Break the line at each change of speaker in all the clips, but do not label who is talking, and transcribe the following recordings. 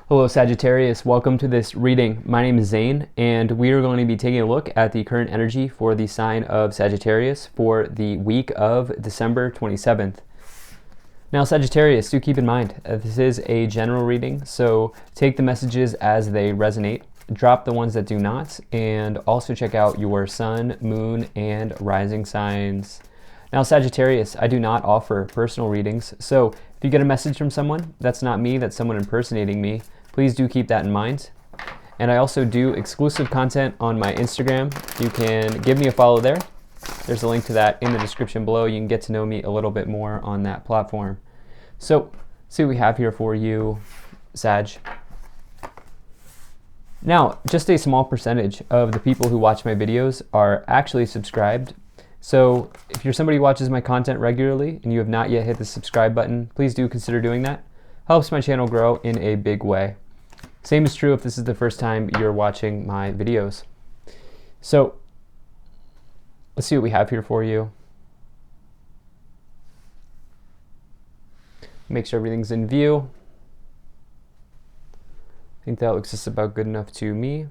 Hello Sagittarius, welcome to this reading. My name is Zane and we are going to be taking a look at the current energy for the sign of Sagittarius for the week of December 27th. Now Sagittarius, do keep in mind, this is a general reading, so take the messages as they resonate, drop the ones that do not, and also check out your sun, moon, and rising signs. Now Sagittarius, I do not offer personal readings, so if you get a message from someone, that's not me, that's someone impersonating me, please do keep that in mind. And I also do exclusive content on my Instagram. You can give me a follow there. There's a link to that in the description below. You can get to know me a little bit more on that platform. So, see what we have here for you, Sag. Now, just a small percentage of the people who watch my videos are actually subscribed. So if you're somebody who watches my content regularly and you have not yet hit the subscribe button, please do consider doing that. Helps my channel grow in a big way. Same is true if this is the first time you're watching my videos. So let's see what we have here for you. Make sure everything's in view. I think that looks just about good enough to me.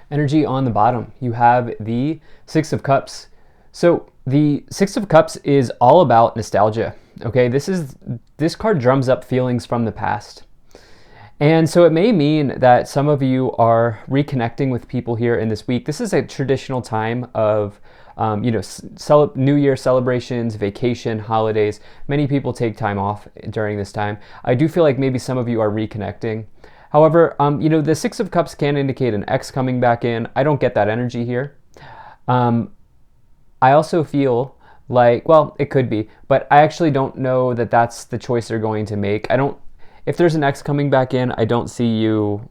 Energy on the bottom, you have the Six of Cups. So the Six of Cups is all about nostalgia. Okay, this card drums up feelings from the past. And so it may mean that some of you are reconnecting with people here in this week. This is a traditional time of New Year celebrations, vacation, holidays. Many people take time off during this time. I do feel like maybe some of you are reconnecting. However, the Six of Cups can indicate an ex coming back in. I don't get that energy here. I also feel like, well, it could be, but I actually don't know that that's the choice they're going to make. If there's an ex coming back in, I don't see you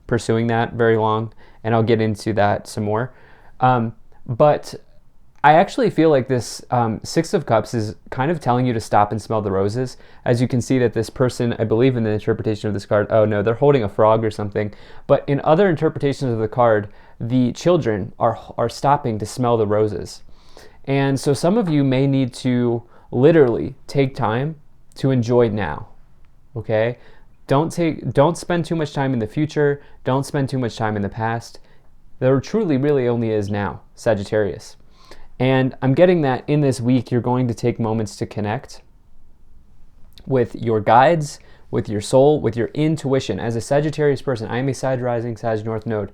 pursuing that very long, and I'll get into that some more. But I actually feel like this Six of Cups is kind of telling you to stop and smell the roses. As you can see that this person, I believe in the interpretation of this card, oh no, they're holding a frog or something. But in other interpretations of the card, the children are stopping to smell the roses. And so some of you may need to literally take time to enjoy now, okay? Don't spend too much time in the future. Don't spend too much time in the past. There truly really only is now, Sagittarius. And I'm getting that in this week, you're going to take moments to connect with your guides, with your soul, with your intuition. As a Sagittarius person, I am a Sag rising, Sag North node.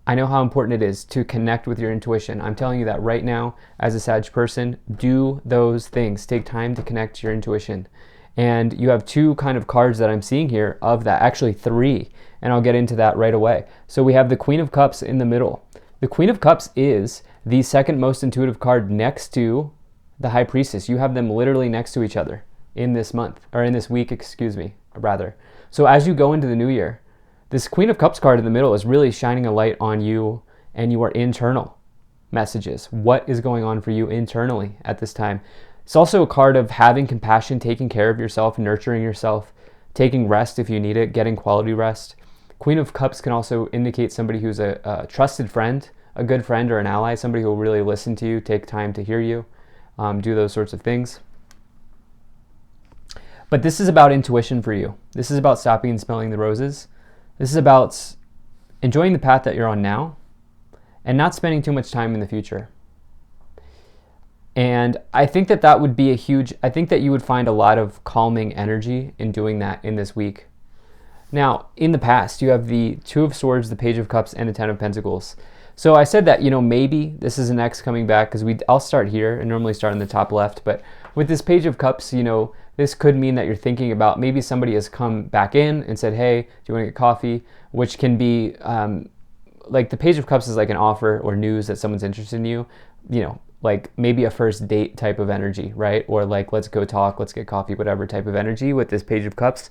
I know how important it is to connect with your intuition. I'm telling you that right now, as a Sag person, do those things. Take time to connect to your intuition. And you have two kind of cards that I'm seeing here of that, actually three, and I'll get into that right away. So we have the Queen of Cups in the middle. The Queen of Cups is the second most intuitive card next to the High Priestess. You have them literally next to each other in this month, or in this week, excuse me, rather. So as you go into the new year, this Queen of Cups card in the middle is really shining a light on you and your internal messages. What is going on for you internally at this time? It's also a card of having compassion, taking care of yourself, nurturing yourself, taking rest if you need it, getting quality rest. Queen of Cups can also indicate somebody who's a trusted friend, a good friend or an ally, somebody who will really listen to you, take time to hear you, do those sorts of things. But this is about intuition for you. This is about stopping and smelling the roses. This is about enjoying the path that you're on now and not spending too much time in the future. And I think that would be I think that you would find a lot of calming energy in doing that in this week. Now, in the past, you have the Two of Swords, the Page of Cups, and the Ten of Pentacles. So I said that, maybe this is an ex coming back, because I'll start here and normally start in the top left. But with this Page of Cups, this could mean that you're thinking about maybe somebody has come back in and said, hey, do you want to get coffee? Which can be, like the Page of Cups is like an offer or news that someone's interested in you, like maybe a first date type of energy, right? Or like, let's go talk, let's get coffee, whatever type of energy with this Page of Cups.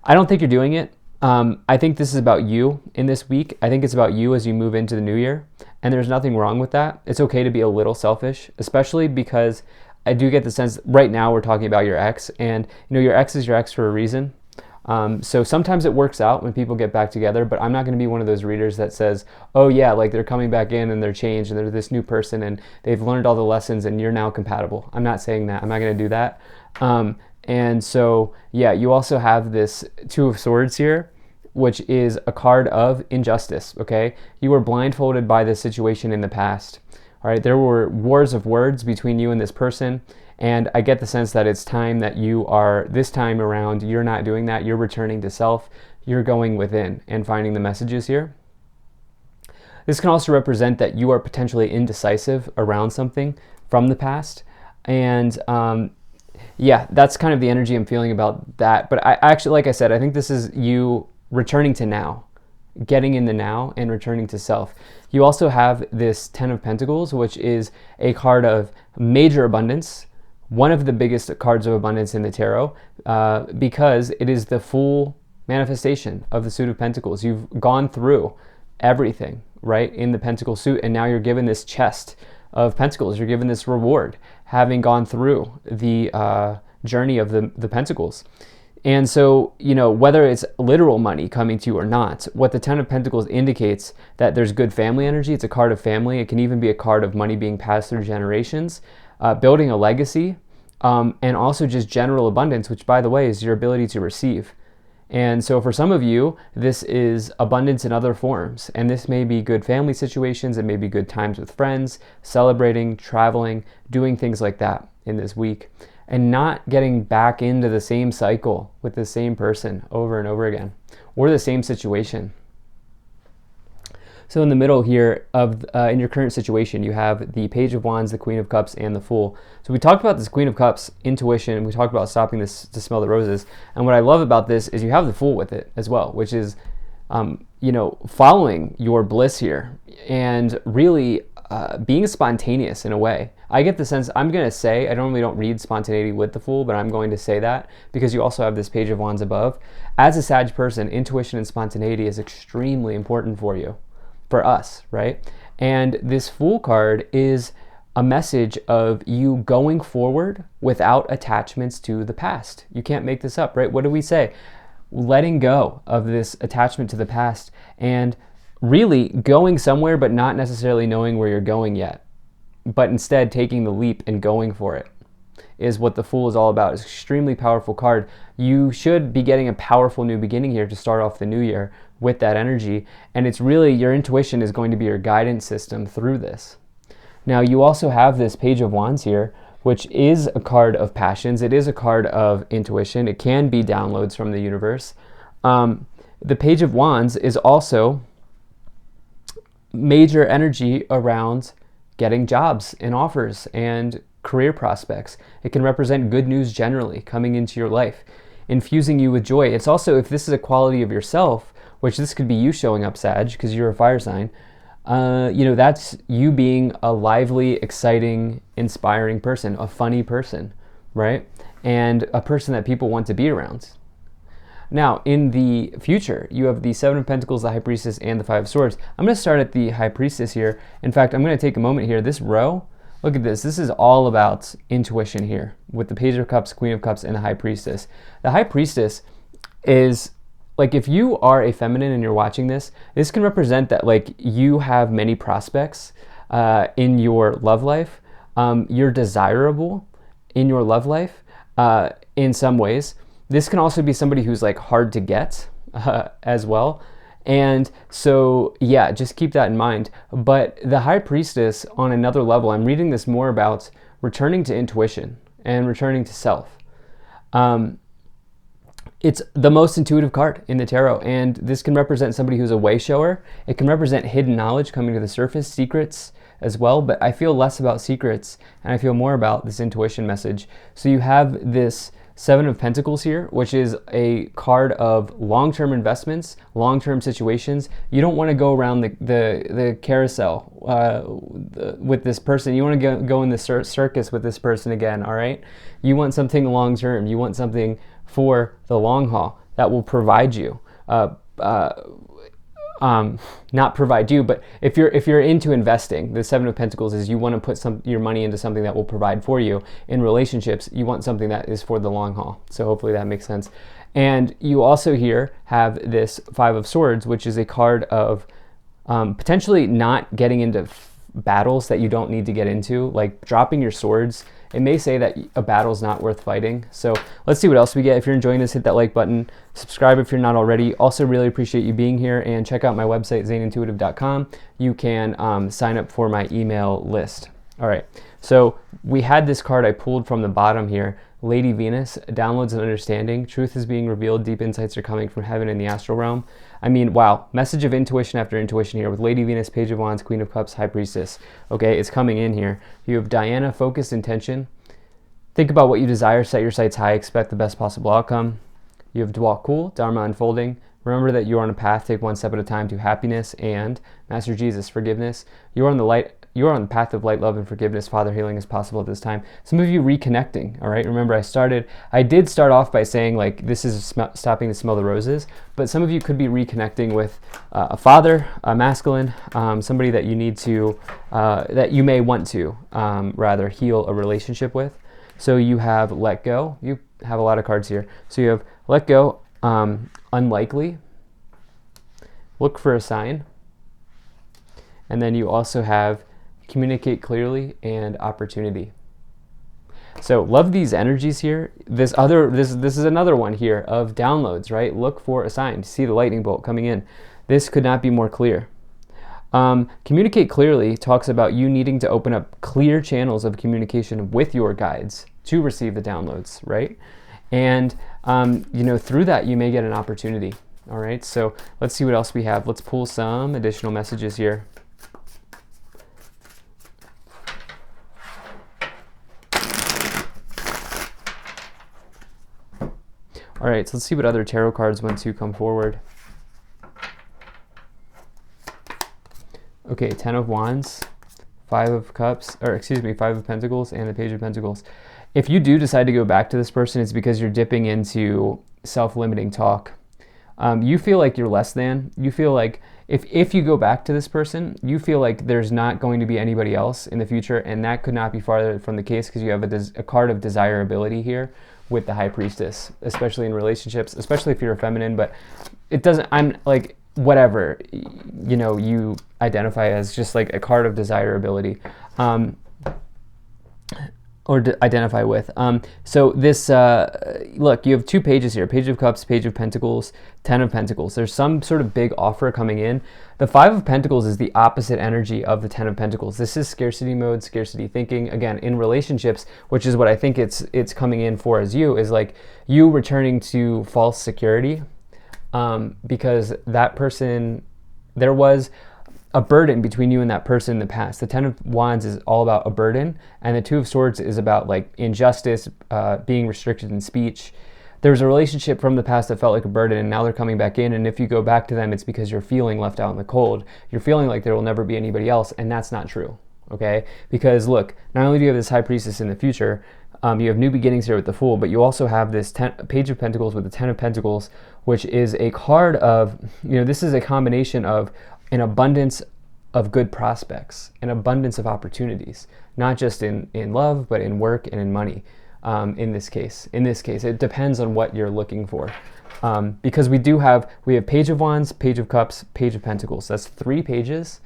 I don't think you're doing it. I think this is about you in this week. I think it's about you as you move into the new year. And there's nothing wrong with that. It's okay to be a little selfish, especially because I do get the sense right now we're talking about your ex. And your ex is your ex for a reason. So sometimes it works out when people get back together, but I'm not going to be one of those readers that says, oh yeah, like they're coming back in and they're changed and they're this new person and they've learned all the lessons and you're now compatible. I'm not saying that. I'm not going to do that. And so, yeah, you also have this Two of Swords here, which is a card of injustice, okay? You were blindfolded by this situation in the past, all right? There were wars of words between you and this person, and I get the sense that it's time that you are, this time around, you're not doing that. You're returning to self. You're going within and finding the messages here. This can also represent that you are potentially indecisive around something from the past. And yeah, that's kind of the energy I'm feeling about that. But I actually, like I said, I think this is you returning to now, getting in the now and returning to self. You also have this Ten of Pentacles, which is a card of major abundance, one of the biggest cards of abundance in the tarot, because it is the full manifestation of the Suit of Pentacles. You've gone through everything, right, in the Pentacle suit, and now you're given this chest of Pentacles. You're given this reward, having gone through the journey of the Pentacles. And so, you know, whether it's literal money coming to you or not, what the Ten of Pentacles indicates that there's good family energy. It's a card of family. It can even be a card of money being passed through generations, building a legacy, and also just general abundance, which, by the way, is your ability to receive. And so for some of you, this is abundance in other forms. And this may be good family situations. It may be good times with friends, celebrating, traveling, doing things like that in this week, and not getting back into the same cycle with the same person over and over again, or the same situation. So in the middle here of in your current situation, you have the Page of Wands, the Queen of Cups, and the Fool. So we talked about this Queen of Cups, intuition. We talked about stopping this to smell the roses. And what I love about this is you have the Fool with it as well, which is, you know, following your bliss here and really being spontaneous in a way. I get the sense, I'm going to say, I normally don't read spontaneity with the Fool, but I'm going to say that because you also have this Page of Wands above. As a Sag person, intuition and spontaneity is extremely important for you. For us, right? And this Fool card is a message of you going forward without attachments to the past. You can't make this up, right? What do we say? Letting go of this attachment to the past and really going somewhere, but not necessarily knowing where you're going yet, but instead taking the leap and going for it is what the Fool is all about. It's an extremely powerful card. You should be getting a powerful new beginning here to start off the new year with that energy. And it's really, your intuition is going to be your guidance system through this. Now, you also have this Page of Wands here, which is a card of passions. It is a card of intuition. It can be downloads from the universe. The Page of Wands is also major energy around getting jobs and offers and career prospects. It can represent good news generally coming into your life, infusing you with joy. It's also, if this is a quality of yourself, which this could be you showing up, Sag, because you're a fire sign, you know, that's you being a lively, exciting, inspiring person, a funny person, right? And a person that people want to be around. Now, in the future, you have the Seven of Pentacles, the High Priestess, and the Five of Swords. I'm going to start at the High Priestess here. In fact, I'm going to take a moment here. This row, look at this. This is all about intuition here with the Page of Cups, Queen of Cups, and the High Priestess. The High Priestess is, like, if you are a feminine and you're watching this, this can represent that, like, you have many prospects in your love life. You're desirable in your love life in some ways. This can also be somebody who's, like, hard to get as well. And so, yeah, just keep that in mind. But the High Priestess, on another level, I'm reading this more about returning to intuition and returning to self. It's the most intuitive card in the tarot, and this can represent somebody who's a way shower. It can represent hidden knowledge coming to the surface, secrets as well, but I feel less about secrets, and I feel more about this intuition message. So you have this Seven of Pentacles here, which is a card of long-term investments, long-term situations. You don't want to go around the carousel with this person. You want to go in the circus with this person again, all right? You want something long-term. You want something for the long haul that will provide you. Not provide you, but if you're into investing, the Seven of Pentacles is you want to put your money into something that will provide for you. In relationships, you want something that is for the long haul. So hopefully that makes sense. And you also here have this Five of Swords, which is a card of potentially not getting into battles that you don't need to get into, like dropping your swords It may say that a battle's not worth fighting. So let's see what else we get. If you're enjoying this, hit that like button. Subscribe if you're not already. Also really appreciate you being here, and check out my website, zanintuitive.com. You can sign up for my email list. All right, so we had this card I pulled from the bottom here. Lady Venus, downloads and understanding. Truth is being revealed. Deep insights are coming from heaven and the astral realm. I mean, wow. Message of intuition after intuition here with Lady Venus, Page of Wands, Queen of Cups, High Priestess. Okay, it's coming in here. You have Diana, focused intention. Think about what you desire. Set your sights high. Expect the best possible outcome. You have Dwell Cool, Dharma unfolding. Remember that you are on a path. Take one step at a time to happiness. And Master Jesus, forgiveness. You are on the light. You are on the path of light, love, and forgiveness. Father, healing is possible at this time. Some of you reconnecting, all right? Remember, I did start off by saying, like, this is stopping to smell the roses, but some of you could be reconnecting with a father, a masculine, somebody that you need to, that you may want to, rather, heal a relationship with. So you have let go. You have a lot of cards here. So you have let go, unlikely, look for a sign, and then you also have communicate clearly and opportunity. So love these energies here. This is another one here of downloads, right? Look for a sign. See the lightning bolt coming in. This could not be more clear. Communicate clearly talks about you needing to open up clear channels of communication with your guides to receive the downloads, right? And through that you may get an opportunity. All right, so let's see what else we have. Let's pull some additional messages here. All right, so let's see what other tarot cards want to come forward. Okay, 10 of Wands, 5 of Pentacles, and the Page of Pentacles. If you do decide to go back to this person, it's because you're dipping into self-limiting talk. You feel like you're less than. You feel like if you go back to this person, you feel like there's not going to be anybody else in the future, and that could not be farther from the case because you have a card of desirability here with the High Priestess, especially in relationships, especially if you're a feminine, but it doesn't, I'm like, whatever, you identify as, just like a card of desirability, or identify with. So this, look, you have 2 pages here, Page of Cups, Page of Pentacles, 10 of Pentacles. There's some sort of big offer coming in. The 5 of Pentacles is the opposite energy of the 10 of Pentacles. This is scarcity mode, scarcity thinking. Again, in relationships, which is what I think it's coming in for as you, is like you returning to false security, because that person, there was a burden between you and that person in the past. The 10 of Wands is all about a burden, and the 2 of Swords is about like injustice, being restricted in speech. There's a relationship from the past that felt like a burden, and now they're coming back in, and if you go back to them, it's because you're feeling left out in the cold. You're feeling like there will never be anybody else, and that's not true, okay? Because look, not only do you have this High Priestess in the future, you have new beginnings here with the Fool, but you also have this Page of Pentacles with the 10 of Pentacles, which is a card of, this is a combination of an abundance of good prospects, an abundance of opportunities, not just in love, but in work and in money. In this case, it depends on what you're looking for, because we have Page of Wands, Page of Cups, Page of Pentacles. That's 3 pages,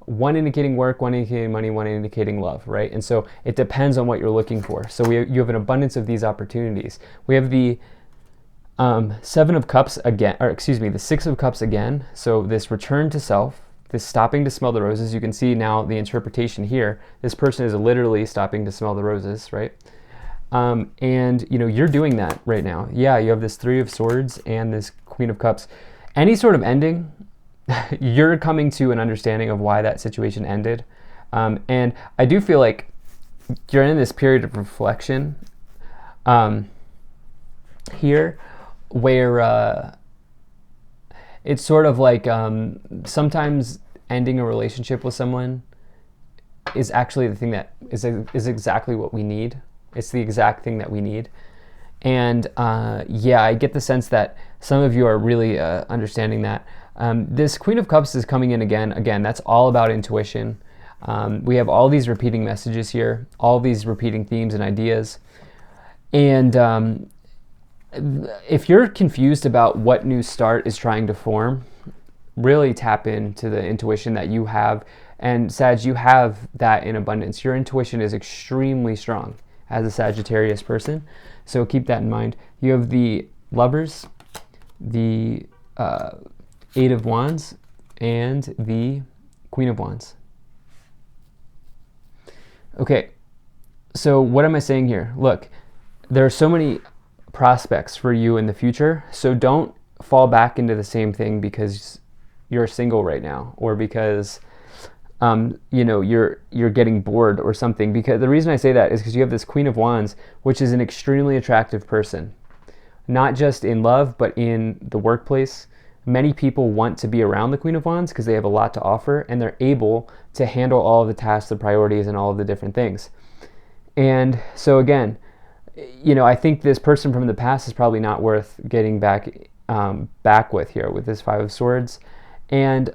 one indicating work, one indicating money, one indicating love, right? And so it depends on what you're looking for. So you have an abundance of these opportunities. We have the 7 of Cups again, or excuse me, the 6 of Cups again. So this return to self, this stopping to smell the roses. You can see now the interpretation here. This person is literally stopping to smell the roses, right? And you're doing that right now. Yeah, you have this 3 of Swords and this Queen of Cups. Any sort of ending, you're coming to an understanding of why that situation ended. And I do feel like you're in this period of reflection here, where it's sort of like sometimes ending a relationship with someone is actually the thing that is exactly what we need. It's the exact thing that we need. And yeah, I get the sense that some of you are really understanding that. This Queen of Cups is coming in again. Again, that's all about intuition. We have all these repeating messages here, all these repeating themes and ideas. And if you're confused about what new start is trying to form, really tap into the intuition that you have. And Sag, you have that in abundance. Your intuition is extremely strong. as a Sagittarius person. So keep that in mind. You have the Lovers, the Eight of Wands, and the Queen of Wands. Okay, so what am I saying here? Look, there are so many prospects for you in the future, so don't fall back into the same thing because you're single right now, or because you're getting bored or something. Because the reason I say that is because you have this Queen of Wands, which is an extremely attractive person, not just in love, but in the workplace. Many people want to be around the Queen of Wands because they have a lot to offer and they're able to handle all of the tasks, the priorities, and all of the different things. And so again, I think this person from the past is probably not worth getting back with here with this Five of Swords. And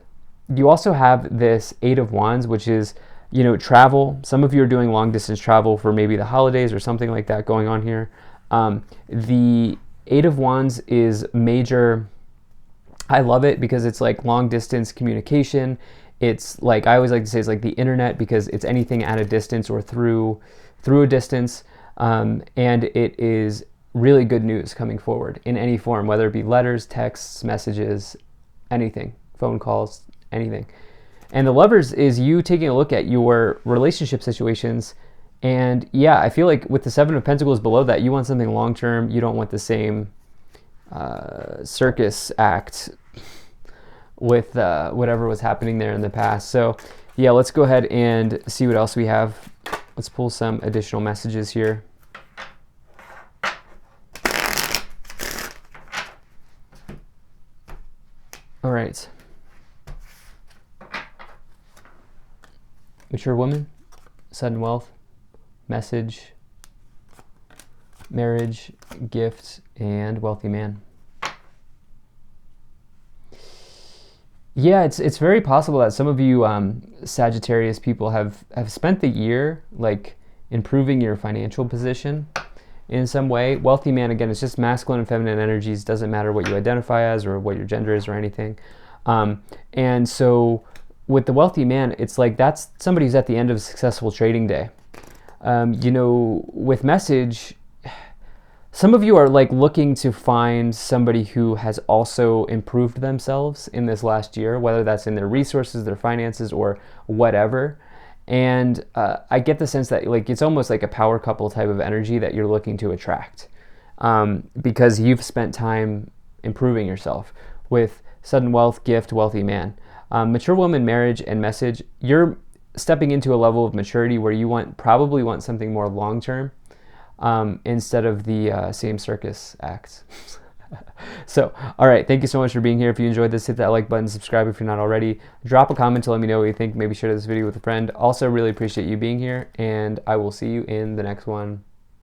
you also have this Eight of Wands, which is, travel. Some of you are doing long distance travel for maybe the holidays or something like that going on here. The Eight of Wands is major. I love it because it's like long distance communication. It's like, I always like to say, it's like the internet, because it's anything at a distance or through a distance. And it is really good news coming forward in any form, whether it be letters, texts, messages, anything, phone calls, anything. And the Lovers is you taking a look at your relationship situations. And yeah, I feel like with the Seven of Pentacles below that, you want something long-term. You don't want the same circus act with whatever was happening there in the past. So yeah, let's go ahead and see what else we have. Let's pull some additional messages here. All right. Mature woman, sudden wealth, message, marriage, gift, and wealthy man. Yeah, it's very possible that some of you Sagittarius people have spent the year like improving your financial position in some way. Wealthy man, again, it's just masculine and feminine energies. Doesn't matter what you identify as or what your gender is or anything. And so with the wealthy man, it's like that's somebody who's at the end of a successful trading day. With message, some of you are like looking to find somebody who has also improved themselves in this last year, whether that's in their resources, their finances, or whatever. And I get the sense that like it's almost like a power couple type of energy that you're looking to attract, because you've spent time improving yourself with sudden wealth, gift, wealthy man. Mature woman, marriage, and message. You're stepping into a level of maturity where you probably want something more long-term. Instead of the same circus acts. So, all right, thank you so much for being here. If you enjoyed this, hit that like button, subscribe if you're not already. Drop a comment to let me know what you think. Maybe share this video with a friend. Also, really appreciate you being here, and I will see you in the next one.